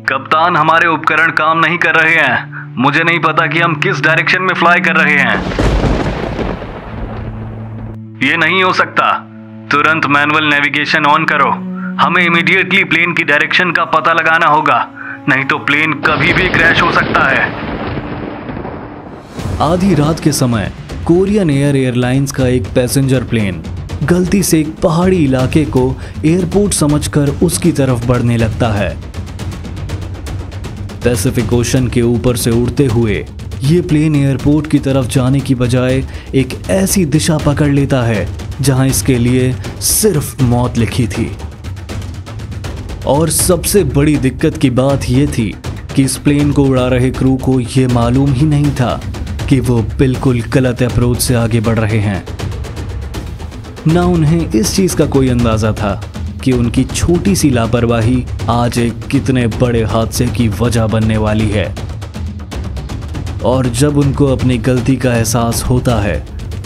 कप्तान, हमारे उपकरण काम नहीं कर रहे हैं। मुझे नहीं पता कि हम किस डायरेक्शन में फ्लाई कर रहे हैं। ये नहीं हो सकता। तुरंत मैनुअल नेविगेशन ऑन करो। हमें इमीडिएटली प्लेन की डायरेक्शन का पता लगाना होगा, नहीं तो प्लेन कभी भी क्रैश हो सकता है। आधी रात के समय कोरियन एयरलाइंस का एक पैसेंजर प्लेन गलती से एक पहाड़ी इलाके को एयरपोर्ट समझकर उसकी तरफ बढ़ने लगता है। पैसिफिक ओशन के ऊपर से उड़ते हुए ये प्लेन एयरपोर्ट की तरफ जाने की बजाय एक ऐसी दिशा पकड़ लेता है जहां इसके लिए सिर्फ मौत लिखी थी। और सबसे बड़ी दिक्कत की बात यह थी कि इस प्लेन को उड़ा रहे क्रू को यह मालूम ही नहीं था कि वो बिल्कुल गलत अप्रोच से आगे बढ़ रहे हैं। ना उन्हें इस चीज का कोई अंदाजा था कि उनकी छोटी सी लापरवाही आज एक कितने बड़े हादसे की वजह बनने वाली है। और जब उनको अपनी गलती का एहसास होता है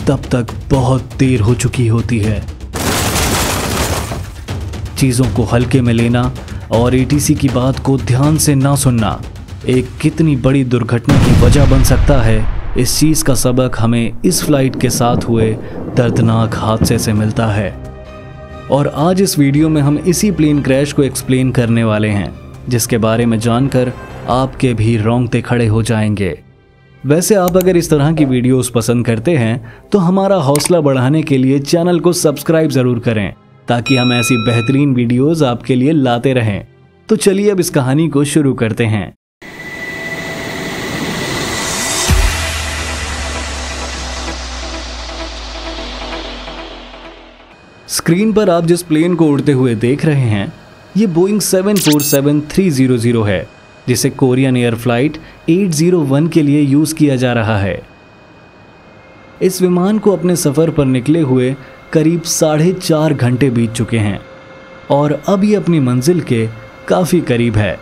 तब तक बहुत देर हो चुकी होती है। चीजों को हल्के में लेना और एटीसी की बात को ध्यान से ना सुनना एक कितनी बड़ी दुर्घटना की वजह बन सकता है, इस चीज का सबक हमें इस फ्लाइट के साथ हुए दर्दनाक हादसे से मिलता है। और आज इस वीडियो में हम इसी प्लेन क्रैश को एक्सप्लेन करने वाले हैं, जिसके बारे में जानकर आपके भी रोंगटे खड़े हो जाएंगे। वैसे आप अगर इस तरह की वीडियोस पसंद करते हैं तो हमारा हौसला बढ़ाने के लिए चैनल को सब्सक्राइब जरूर करें, ताकि हम ऐसी बेहतरीन वीडियोस आपके लिए लाते रहें। तो चलिए अब इस कहानी को शुरू करते हैं। स्क्रीन पर आप जिस प्लेन को उड़ते हुए देख रहे हैं ये बोइंग 747-300 है, जिसे कोरियन एयर फ्लाइट 801 के लिए यूज किया जा रहा है। इस विमान को अपने सफर पर निकले हुए करीब 4.5 घंटे बीत चुके हैं और अब ये अपनी मंजिल के काफी करीब है।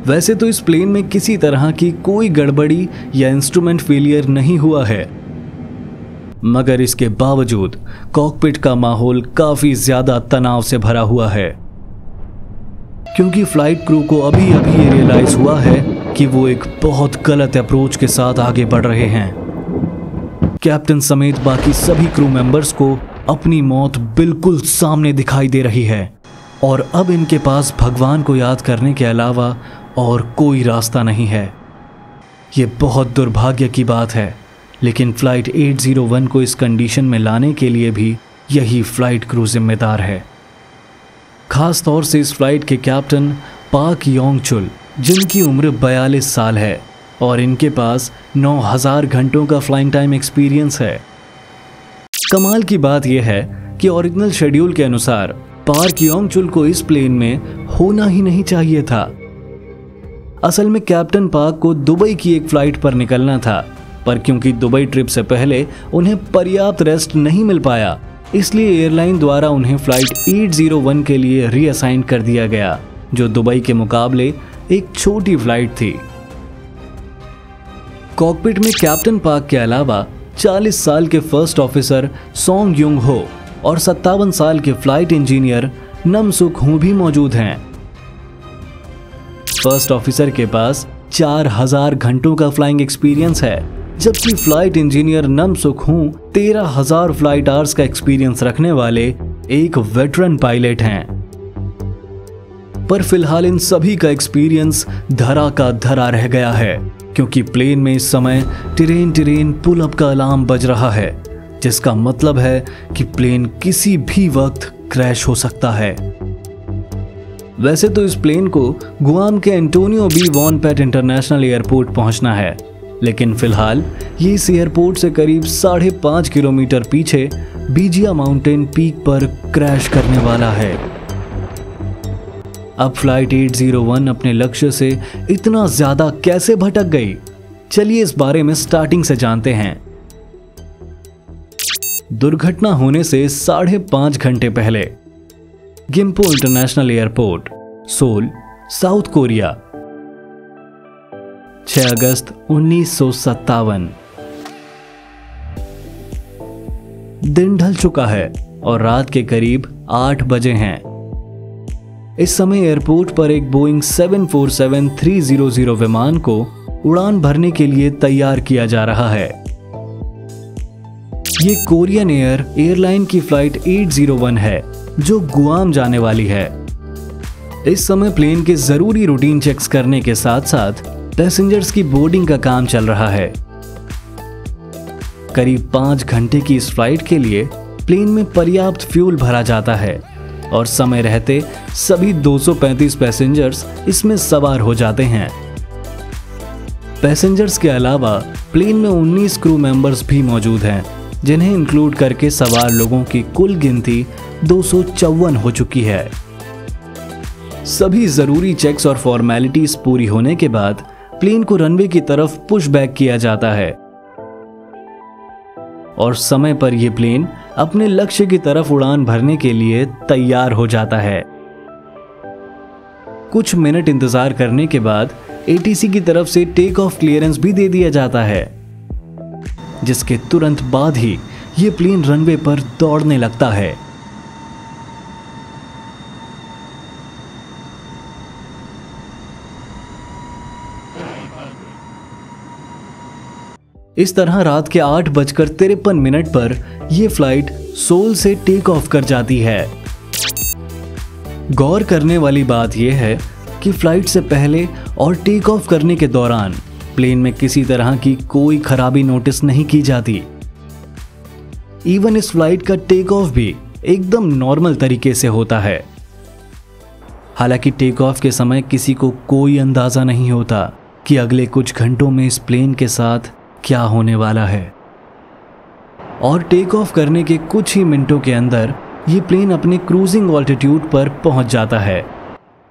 वैसे तो इस प्लेन में किसी तरह की कोई गड़बड़ी या इंस्ट्रूमेंट फेलियर नहीं हुआ है, मगर इसके बावजूद कॉकपिट का माहौल काफी ज्यादा तनाव से भरा हुआ है, क्योंकि फ्लाइट क्रू को अभी अभी ये रियलाइज हुआ है कि वो एक बहुत गलत अप्रोच के साथ आगे बढ़ रहे हैं। कैप्टन समेत बाकी सभी क्रू मेंबर्स को अपनी मौत बिल्कुल सामने दिखाई दे रही है और अब इनके पास भगवान को याद करने के अलावा और कोई रास्ता नहीं है। ये बहुत दुर्भाग्य की बात है, लेकिन फ्लाइट 801 को इस कंडीशन में लाने के लिए भी यही फ्लाइट क्रू जिम्मेदार है। खास तौर से इस फ्लाइट के कैप्टन पाक योंग चुल, जिनकी उम्र 42 साल है और इनके पास 9000 घंटों का फ्लाइंग टाइम एक्सपीरियंस है। कमाल की बात यह है कि ओरिजिनल शेड्यूल के अनुसार पाक योंग चुल को इस प्लेन में होना ही नहीं चाहिए था। असल में कैप्टन पाक को दुबई की एक फ्लाइट पर निकलना था, पर क्योंकि दुबई ट्रिप से पहले उन्हें पर्याप्त रेस्ट नहीं मिल पाया, इसलिए एयरलाइन द्वारा उन्हें फ्लाइट 801 के लिए रीअसाइन कर दिया गया, जो दुबई के मुकाबले एक छोटी फ्लाइट थी। कॉकपिट में कैप्टन पाक के अलावा 40 साल के फर्स्ट ऑफिसर सोंग युंग हो और 57 साल के फ्लाइट इंजीनियर नम सुक हू भी मौजूद हैं। फर्स्ट ऑफिसर के पास 4000 घंटों का फ्लाइंग एक्सपीरियंस है, जबकि फ्लाइट इंजीनियर नम सुक हू 13000 फ्लाइट आवर्स का एक्सपीरियंस रखने वाले एक वेटरन पायलट हैं। पर फिलहाल इन सभी का एक्सपीरियंस धरा का धरा रह गया है, क्योंकि प्लेन में इस समय टिरेन पुल अप का अलार्म बज रहा है, जिसका मतलब है कि प्लेन किसी भी वक्त क्रैश हो सकता है। वैसे तो इस प्लेन को गुआम के Antonio B Won Pat International Airport पहुंचना है, लेकिन फिलहाल ये इस एयरपोर्ट से करीब 5.5 किलोमीटर पीछे बीजिया माउंटेन पीक पर क्रैश करने वाला है। अब फ्लाइट 801 अपने लक्ष्य से इतना ज्यादा कैसे भटक गई, चलिए इस बारे में स्टार्टिंग से जानते हैं। दुर्घटना होने से 5.5 घंटे पहले Gimpo international airport, Seoul, South Korea, 6 अगस्त 1957। दिन ढल चुका है और रात के करीब 8 बजे हैं। इस समय एयरपोर्ट पर एक बोइंग 747-300 विमान को उड़ान भरने के लिए तैयार किया जा रहा है। ये कोरियन एयरलाइन की फ्लाइट 801 है जो गुआम जाने वाली है। इस समय प्लेन के जरूरी रूटीन चेक्स करने के साथ साथ पैसेंजर्स की बोर्डिंग का काम चल रहा है। करीब 5 घंटे की इस फ्लाइट के लिए प्लेन में पर्याप्त फ्यूल भरा जाता है और समय रहते सभी 235 पैसेंजर्स इसमें सवार हो जाते हैं। पैसेंजर्स के अलावा प्लेन में 19 क्रू मेंबर्स भी मौजूद हैं, जिन्हें इंक्लूड करके सवार लोगों की कुल गिनती 254 हो चुकी है। सभी जरूरी चेक्स और फॉर्मेलिटीज पूरी होने के बाद प्लेन को रनवे की तरफ पुश बैक किया जाता है और समय पर यह प्लेन अपने लक्ष्य की तरफ उड़ान भरने के लिए तैयार हो जाता है। कुछ मिनट इंतजार करने के बाद एटीसी की तरफ से टेक ऑफ क्लियरेंस भी दे दिया जाता है, जिसके तुरंत बाद ही यह प्लेन रनवे पर दौड़ने लगता है। इस तरह रात के 8:53 पर यह फ्लाइट सोल से टेक ऑफ कर जाती है। गौर करने वाली बात यह है कि फ्लाइट से पहले और टेक ऑफ करने के दौरान प्लेन में किसी तरह की कोई खराबी नोटिस नहीं की जाती। इवन इस फ्लाइट का टेक ऑफ भी एकदम नॉर्मल तरीके से होता है। हालांकि टेक ऑफ के समय किसी को कोई अंदाजा नहीं होता कि अगले कुछ घंटों में इस प्लेन के साथ क्या होने वाला है। और टेक ऑफ करने के कुछ ही मिनटों के अंदर ये प्लेन अपने क्रूजिंग ऑल्टीट्यूड पर पहुंच जाता है।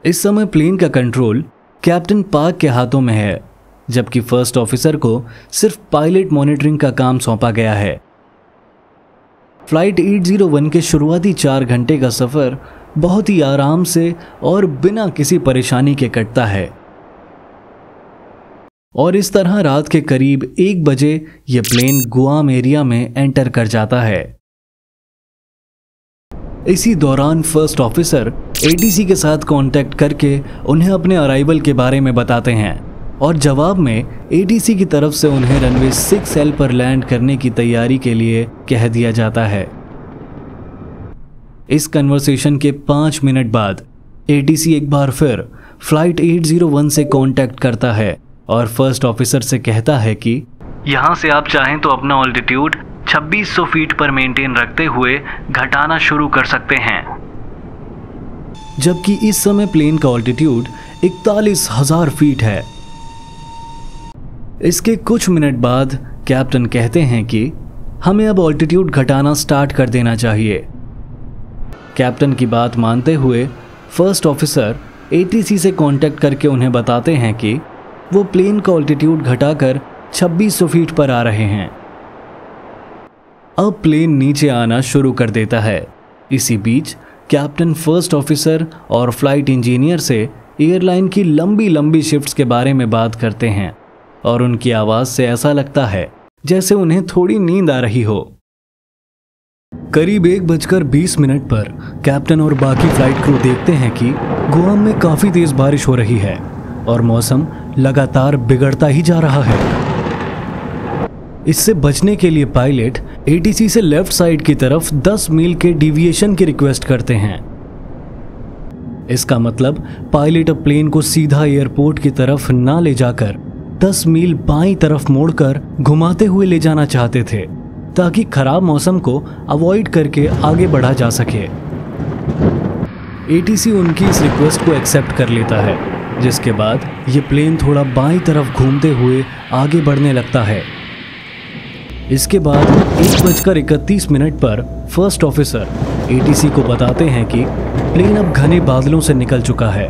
इस समय प्लेन का कंट्रोल कैप्टन पार्क के हाथों में है, जबकि फर्स्ट ऑफिसर को सिर्फ पायलट मॉनिटरिंग का काम सौंपा गया है। फ्लाइट 801 के शुरुआती 4 घंटे का सफर बहुत ही आराम से और बिना किसी परेशानी के कटता है और इस तरह रात के करीब 1 बजे यह प्लेन गुआम एरिया में एंटर कर जाता है। इसी दौरान फर्स्ट ऑफिसर एटीसी के साथ कांटेक्ट करके उन्हें अपने अराइवल के बारे में बताते हैं और जवाब में एटीसी की तरफ से उन्हें रनवे 6L पर लैंड करने की तैयारी के लिए कह दिया जाता है। इस कन्वर्सेशन के 5 मिनट बाद एटीसी एक बार फिर फ्लाइट 801 से कांटेक्ट करता है और फर्स्ट ऑफिसर से कहता है कि यहाँ से आप चाहें तो अपना ऑल्टीट्यूड 2600 फीट पर मेंटेन रखते हुए घटाना शुरू कर सकते हैं। जबकि इस समय प्लेन का ऑल्टीट्यूड 41,000 फीट है। इसके कुछ मिनट बाद कैप्टन कहते हैं कि हमें अब ऑल्टीट्यूड घटाना स्टार्ट कर देना चाहिए। कैप्टन की बात मानते हुए फर्स्ट ऑफिसर एटीसी से कांटेक्ट करके उन्हें बताते हैं कि वो प्लेन का ऑल्टीट्यूड घटाकर 2600 फीट पर आ रहे हैं। अब प्लेन नीचे आना शुरू कर देता है। इसी बीच कैप्टन फर्स्ट ऑफिसर और फ्लाइट इंजीनियर से एयरलाइन की लंबी लंबी शिफ्ट्स के बारे में बात करते हैं और उनकी आवाज़ से ऐसा लगता है जैसे उन्हें थोड़ी नींद आ रही हो। करीब 1:20 पर कैप्टन और बाकी फ्लाइट क्रू देखते हैं कि गुआम में काफ़ी तेज़ बारिश हो रही है और मौसम लगातार बिगड़ता ही जा रहा है। इससे बचने के लिए पायलट एटीसी से लेफ्ट साइड की तरफ 10 मील के डिविएशन की रिक्वेस्ट करते हैं। इसका मतलब पायलट अब प्लेन को सीधा एयरपोर्ट की तरफ ना ले जाकर 10 मील बाईं तरफ मोड़कर घुमाते हुए ले जाना चाहते थे, ताकि खराब मौसम को अवॉइड करके आगे बढ़ा जा सके। एटीसी उनकी इस रिक्वेस्ट को एक्सेप्ट कर लेता है, जिसके बाद ये प्लेन थोड़ा बाईं तरफ घूमते हुए आगे बढ़ने लगता है। इसके बाद 1:31 पर फर्स्ट ऑफिसर एटीसी को बताते हैं कि प्लेन अब घने बादलों से निकल चुका है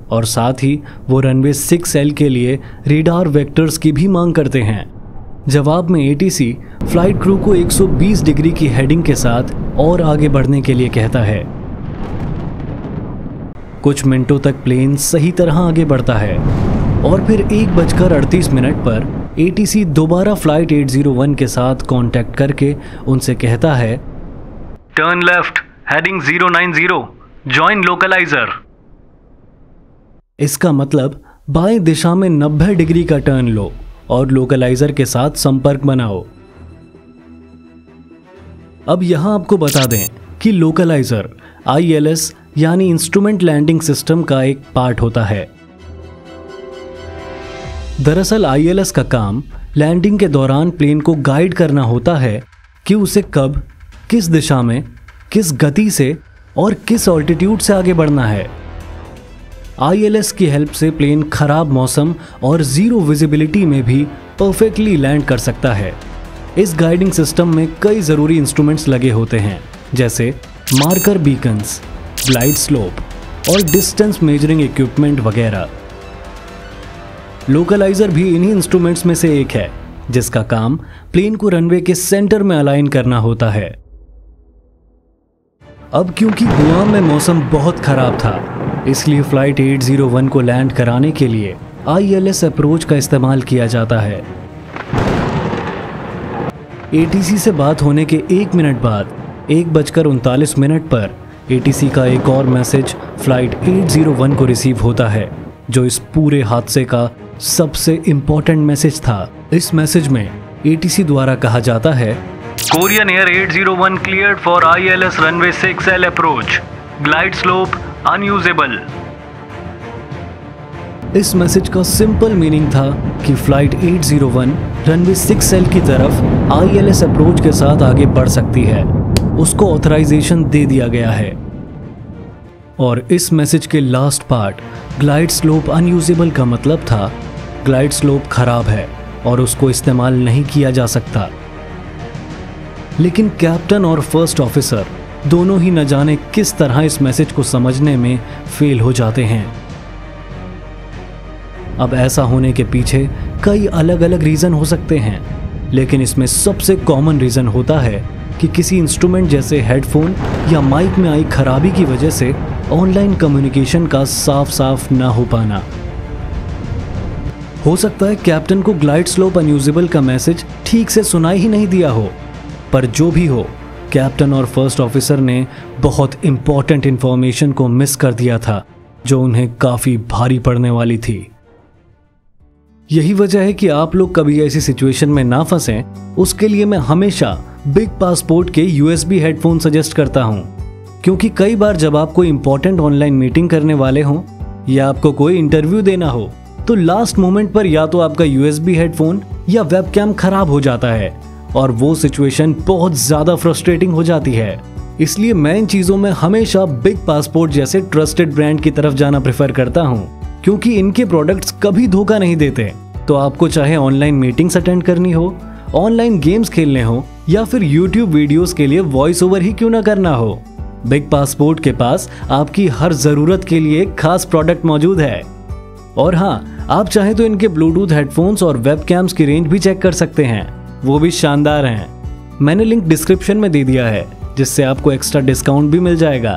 और साथ ही वो रनवे 6L के लिए रेडार वेक्टर्स की भी मांग करते हैं। जवाब में एटीसी फ्लाइट क्रू को 120 डिग्री की हेडिंग के साथ और आगे बढ़ने के लिए कहता है। कुछ मिनटों तक प्लेन सही तरह आगे बढ़ता है और फिर 1:38 पर एटीसी दोबारा फ्लाइट 801 के साथ कांटेक्ट करके उनसे कहता है, टर्न लेफ्ट, हेडिंग 090, जॉइन लोकलाइजर। इसका मतलब बाएं दिशा में 90 डिग्री का टर्न लो और लोकलाइजर के साथ संपर्क बनाओ। अब यहां आपको बता दें कि लोकलाइजर ILS यानी इंस्ट्रूमेंट लैंडिंग सिस्टम का एक पार्ट होता है। दरअसल ILS का काम लैंडिंग के दौरान प्लेन को गाइड करना होता है कि उसे कब, किस दिशा में, किस गति से और किस ऑल्टीट्यूड से आगे बढ़ना है। ILS की हेल्प से प्लेन खराब मौसम और जीरो विजिबिलिटी में भी परफेक्टली लैंड कर सकता है। इस गाइडिंग सिस्टम में कई ज़रूरी इंस्ट्रूमेंट्स लगे होते हैं, जैसे मार्कर बीकन्स, ग्लाइड स्लोप और डिस्टेंस मेजरिंग इक्विपमेंट वगैरह। लोकलाइजर भी इन्हीं इंस्ट्रूमेंट्स में से एक है, जिसका काम प्लेन को रनवे के सेंटर में अलाइन करना होता है। अब क्योंकि गुआम में मौसम बहुत खराब था, इसलिए फ्लाइट 801 को लैंड कराने के लिए ILS अप्रोच का इस्तेमाल किया जाता है। ATC से बात होने के 1 मिनट बाद 1:39 पर ATC का एक और मैसेज फ्लाइट 801 को रिसीव होता है, जो इस पूरे हादसे का सबसे इंपॉर्टेंट मैसेज था। इस मैसेज में ATC द्वारा कहा जाता है, Korean air 801 cleared for ILS runway 6L approach, glide slope unusable. इस मैसेज का सिंपल मीनिंग था कि फ्लाइट 801 रनवे 6L की तरफ ILS अप्रोच के साथ आगे बढ़ सकती है, उसको ऑथराइजेशन दे दिया गया है। और इस मैसेज के last part glide slope unusable का मतलब था ग्लाइड स्लोप खराब है और उसको इस्तेमाल नहीं किया जा सकता। लेकिन कैप्टन और फर्स्ट ऑफिसर दोनों ही न जाने किस तरह इस मैसेज को समझने में फेल हो जाते हैं। अब ऐसा होने के पीछे कई अलग अलग रीज़न हो सकते हैं, लेकिन इसमें सबसे कॉमन रीज़न होता है कि किसी इंस्ट्रूमेंट जैसे हेडफोन या माइक में आई खराबी की वजह से ऑनलाइन कम्युनिकेशन का साफ साफ ना हो पाना। हो सकता है कैप्टन को ग्लाइड स्लोप अनयूजेबल का मैसेज ठीक से सुनाई ही नहीं दिया हो, पर जो भी हो, कैप्टन और फर्स्ट ऑफिसर ने बहुत इंपॉर्टेंट इंफॉर्मेशन को मिस कर दिया था, जो उन्हें काफ़ी भारी पड़ने वाली थी। यही वजह है कि आप लोग कभी ऐसी सिचुएशन में ना फंसें, उसके लिए मैं हमेशा बिग पासपोर्ट के USB हेडफोन सजेस्ट करता हूं, क्योंकि कई बार जब आप कोई इंपॉर्टेंट ऑनलाइन मीटिंग करने वाले हों या आपको कोई इंटरव्यू देना हो, तो लास्ट मोमेंट पर या तो आपका USB हेडफोन या वेबकैम खराब हो जाता है और वो सिचुएशन बहुत ज़्यादा फ्रस्ट्रेटिंग हो जाती है। इसलिए मैं इन चीज़ों में हमेशा बिग पासपोर्ट जैसे ट्रस्टेड ब्रांड की तरफ जाना प्रेफर करता हूँ, क्योंकि इनके प्रोडक्ट्स कभी धोखा नहीं देते। तो आपको चाहे ऑनलाइन मीटिंग्स अटेंड करनी हो, ऑनलाइन गेम्स खेलने हो या फिर YouTube वीडियोस के लिए वॉइस ओवर ही क्यों ना करना हो, बिग पासपोर्ट के पास आपकी हर ज़रूरत के लिए खास प्रोडक्ट मौजूद है। और हाँ, आप चाहे तो इनके ब्लूटूथ हेडफोन्स और वेबकैम्स की रेंज भी चेक कर सकते हैं, वो भी शानदार हैं। मैंने लिंक डिस्क्रिप्शन में दे दिया है, जिससे आपको एक्स्ट्रा डिस्काउंट भी मिल जाएगा।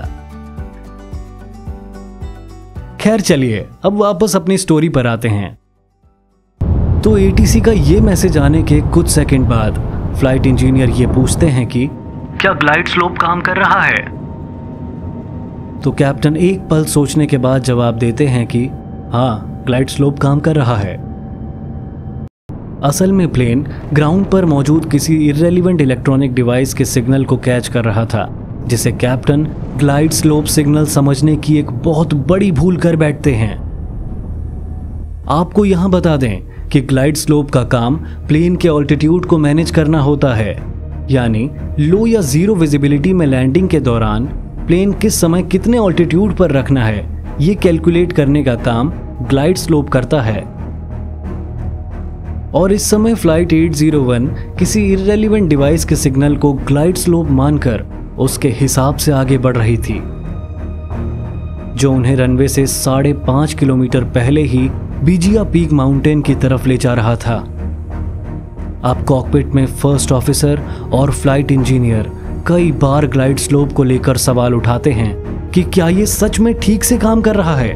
खैर चलिए, अब वापस अपनी स्टोरी पर आते हैं। तो ATC का ये मैसेज आने के कुछ सेकंड बाद फ्लाइट इंजीनियर ये पूछते हैं कि क्या ग्लाइड स्लोप काम कर रहा है? तो कैप्टन एक पल सोचने के बाद जवाब देते हैं कि हाँ, ग्लाइड स्लोप काम कर रहा है। असल में प्लेन ग्राउंड पर मौजूद किसी इररेलेवेंट इलेक्ट्रॉनिक डिवाइस के सिग्नल को कैच कर रहा था, जिसे कैप्टन ग्लाइड स्लोप सिग्नल समझने की एक बहुत बड़ी भूल कर बैठते हैं। आपको यहां बता दें कि ग्लाइड स्लोप का काम प्लेन के ऑल्टीट्यूड को मैनेज करना होता है, यानी लो या जीरो विजिबिलिटी में लैंडिंग के दौरान प्लेन किस समय कितने ऑल्टीट्यूड पर रखना है, ये कैलकुलेट करने का काम ग्लाइड स्लोप करता है। और इस समय फ्लाइट 801 किसी इररेलेवेंट डिवाइस के सिग्नल को ग्लाइड स्लोप मानकर उसके हिसाब से आगे बढ़ रही थी, जो उन्हें रनवे से 5.5 किलोमीटर पहले ही बीजिया पीक माउंटेन की तरफ ले जा रहा था। अब कॉकपिट में फर्स्ट ऑफिसर और फ्लाइट इंजीनियर कई बार ग्लाइड स्लोप को लेकर सवाल उठाते हैं कि क्या ये सच में ठीक से काम कर रहा है।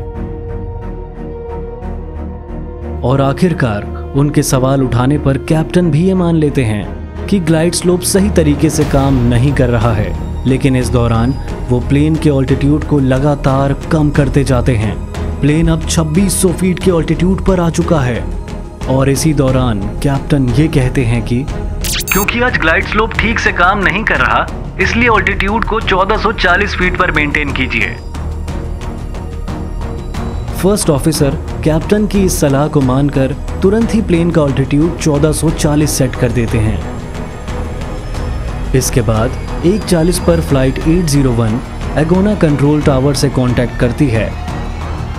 और आखिरकार उनके सवाल उठाने पर कैप्टन भी ये मान लेते हैं कि ग्लाइड स्लोप सही तरीके से काम नहीं कर रहा है लेकिन इस दौरान वो प्लेन के ऑल्टीट्यूड को लगातार कम करते जाते हैं। प्लेन अब 2600 फीट के ऑल्टीट्यूड पर आ चुका है और इसी दौरान कैप्टन ये कहते हैं कि क्योंकि आज ग्लाइड स्लोप ठीक से काम नहीं कर रहा, इसलिए ऑल्टीट्यूड को 1440 फीट पर मेंटेन कीजिए। फर्स्ट ऑफिसर कैप्टन की इस सलाह को मानकर तुरंत ही प्लेन का ऑल्टीट्यूड 1440 सेट कर देते हैं। इसके बाद 1:40 पर फ्लाइट 801 एगोना कंट्रोल टावर से कांटेक्ट करती है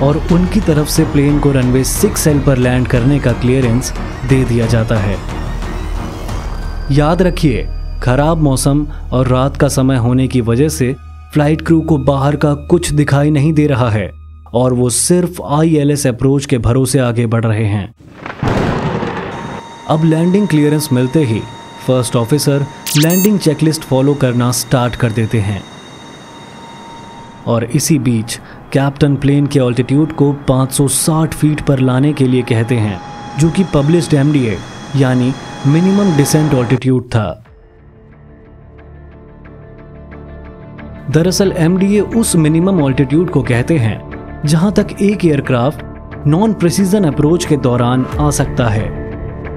और उनकी तरफ से प्लेन को रनवे 6L पर लैंड करने का क्लियरेंस दे दिया जाता है। याद रखिए, खराब मौसम और रात का समय होने की वजह से फ्लाइट क्रू को बाहर का कुछ दिखाई नहीं दे रहा है और वो सिर्फ ILS अप्रोच के भरोसे आगे बढ़ रहे हैं। अब लैंडिंग क्लियरेंस मिलते ही first officer landing checklist follow करना स्टार्ट कर देते हैं और इसी बीच कैप्टन प्लेन के ऑल्टीट्यूड को 560 फीट पर लाने के लिए कहते हैं, जो कि पब्लिश्ड MDA यानी मिनिमम डिसेंट ऑल्टीट्यूड था। दरअसल MDA उस मिनिमम ऑल्टीट्यूड को कहते हैं जहां तक एक एयरक्राफ्ट नॉन प्रिसीजन अप्रोच के दौरान आ सकता है।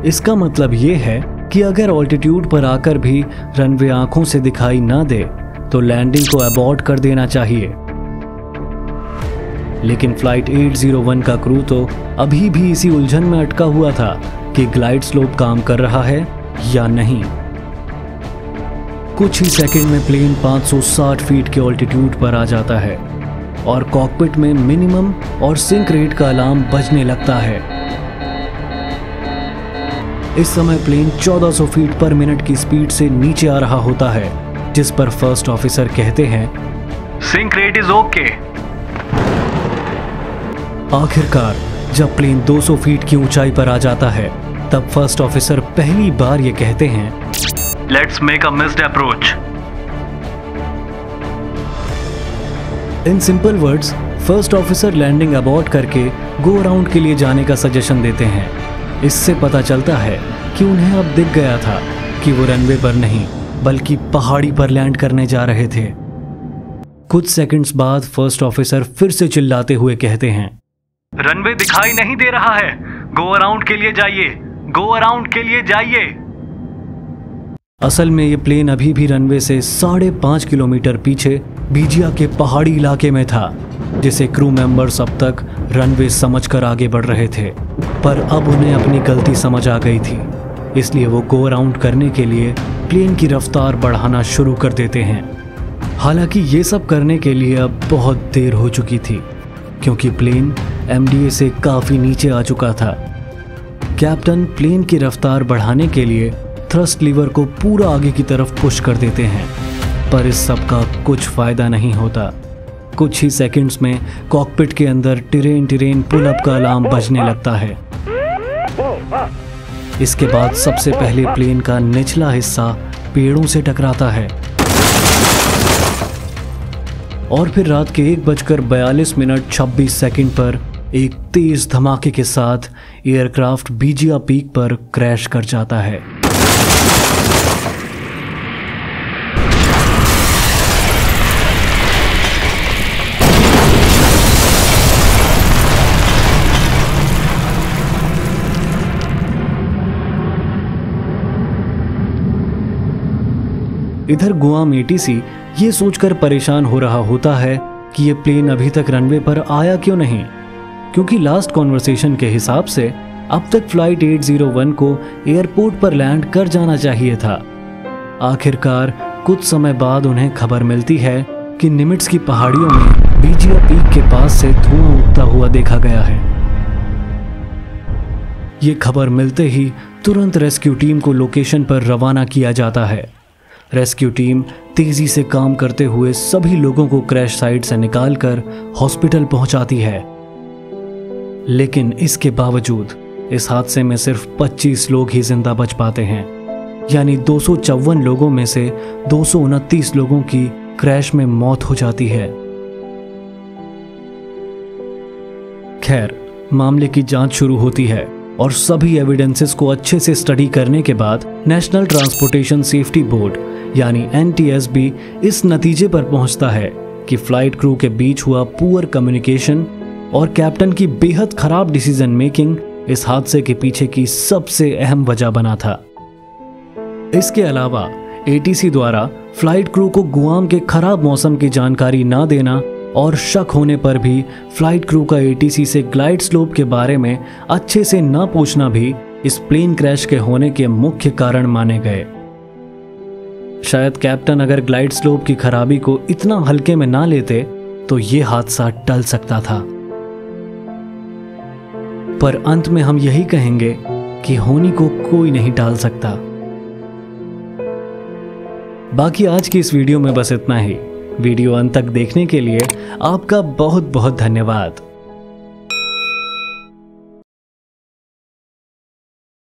इसका मतलब ये है कि अगर ऑल्टीट्यूड पर आकर भी रनवे आंखों से दिखाई ना दे तो लैंडिंग को अबॉर्ट कर देना चाहिए। लेकिन फ्लाइट 801 का क्रू तो अभी भी इसी उलझन में अटका हुआ था कि ग्लाइड स्लोप काम कर रहा है या नहीं। कुछ ही सेकंड में प्लेन 560 फीट के ऑल्टीट्यूड पर आ जाता है और कॉकपिट में मिनिमम और सिंक रेट का अलार्म बजने लगता है। इस समय प्लेन 1400 फीट पर मिनट की स्पीड से नीचे आ रहा होता है, जिस पर फर्स्ट ऑफिसर कहते हैं, सिंक रेट इज ओके। आखिरकार जब प्लेन 200 फीट की ऊंचाई पर आ जाता है तब फर्स्ट ऑफिसर पहली बार ये कहते हैं, let's make a missed approach. In simple words first officer landing abort करके गो अराउंड के लिए जाने का सजेशन देते हैं। इससे पता चलता है कि उन्हें अब दिख गया था कि वो रनवे पर नहीं बल्कि पहाड़ी पर लैंड करने जा रहे थे। कुछ सेकंड्स बाद फर्स्ट ऑफिसर फिर से चिल्लाते हुए कहते हैं, रनवे दिखाई नहीं दे रहा है, गो अराउंड के लिए जाइए, गो अराउंड के लिए जाइए। असल में ये प्लेन अभी भी रनवे से 5.5 किलोमीटर पीछे बीजिया के पहाड़ी इलाके में था, जिसे क्रू मेंबर्स अब तक रनवे समझकर आगे बढ़ रहे थे, पर अब उन्हें अपनी गलती समझ आ गई थी। इसलिए वो गो अराउंड करने के लिए प्लेन की रफ्तार बढ़ाना शुरू कर देते हैं। हालांकि ये सब करने के लिए अब बहुत देर हो चुकी थी, क्योंकि प्लेन MDA से काफ़ी नीचे आ चुका था। कैप्टन प्लेन की रफ्तार बढ़ाने के लिए थ्रस्ट लीवर को पूरा आगे की तरफ पुश कर देते हैं, पर इस सब का कुछ फ़ायदा नहीं होता। कुछ ही सेकंड्स में कॉकपिट के अंदर टिरेन पुल अप का अलार्म बजने लगता है। इसके बाद सबसे पहले प्लेन का निचला हिस्सा पेड़ों से टकराता है और फिर रात के 1:42:26 पर एक तेज धमाके के साथ एयरक्राफ्ट बीजिया पीक पर क्रैश कर जाता है। इधर गुआम ATC ये सोचकर परेशान हो रहा होता है कि ये प्लेन अभी तक रनवे पर आया क्यों नहीं, क्योंकि लास्ट कॉन्वर्सेशन के हिसाब से अब तक फ्लाइट 801 को एयरपोर्ट पर लैंड कर जाना चाहिए था। आखिरकार कुछ समय बाद उन्हें खबर मिलती है कि निमिट्स की पहाड़ियों में बीजिया पीक के पास से धुआं उठता हुआ देखा गया है। ये खबर मिलते ही तुरंत रेस्क्यू टीम को लोकेशन पर रवाना किया जाता है। रेस्क्यू टीम तेजी से काम करते हुए सभी लोगों को क्रैश साइट से निकालकर हॉस्पिटल पहुंचाती है, लेकिन इसके बावजूद इस हादसे में सिर्फ 25 लोग ही जिंदा बच पाते हैं, यानी 254 लोगों में से 229 लोगों की क्रैश में मौत हो जाती है। खैर, मामले की जांच शुरू होती है और सभी एविडेंसेस को अच्छे से स्टडी करने के बाद नेशनल ट्रांसपोर्टेशन सेफ्टी बोर्ड यानी NTSB इस नतीजे पर पहुंचता है कि फ्लाइट क्रू के बीच हुआ पुअर कम्युनिकेशन और कैप्टन की बेहद खराब डिसीजन मेकिंग इस हादसे के पीछे की सबसे अहम वजह बना था। इसके अलावा ATC द्वारा फ्लाइट क्रू को गुआम के खराब मौसम की जानकारी ना देना और शक होने पर भी फ्लाइट क्रू का ATC से ग्लाइड स्लोप के बारे में अच्छे से ना पूछना भी इस प्लेन क्रैश के होने के मुख्य कारण माने गए। शायद कैप्टन अगर ग्लाइड स्लोप की खराबी को इतना हल्के में ना लेते तो ये हादसा टल सकता था। पर अंत में हम यही कहेंगे कि होनी को कोई नहीं टाल सकता। बाकी आज की इस वीडियो में बस इतना ही। वीडियो अंत तक देखने के लिए आपका बहुत बहुत धन्यवाद।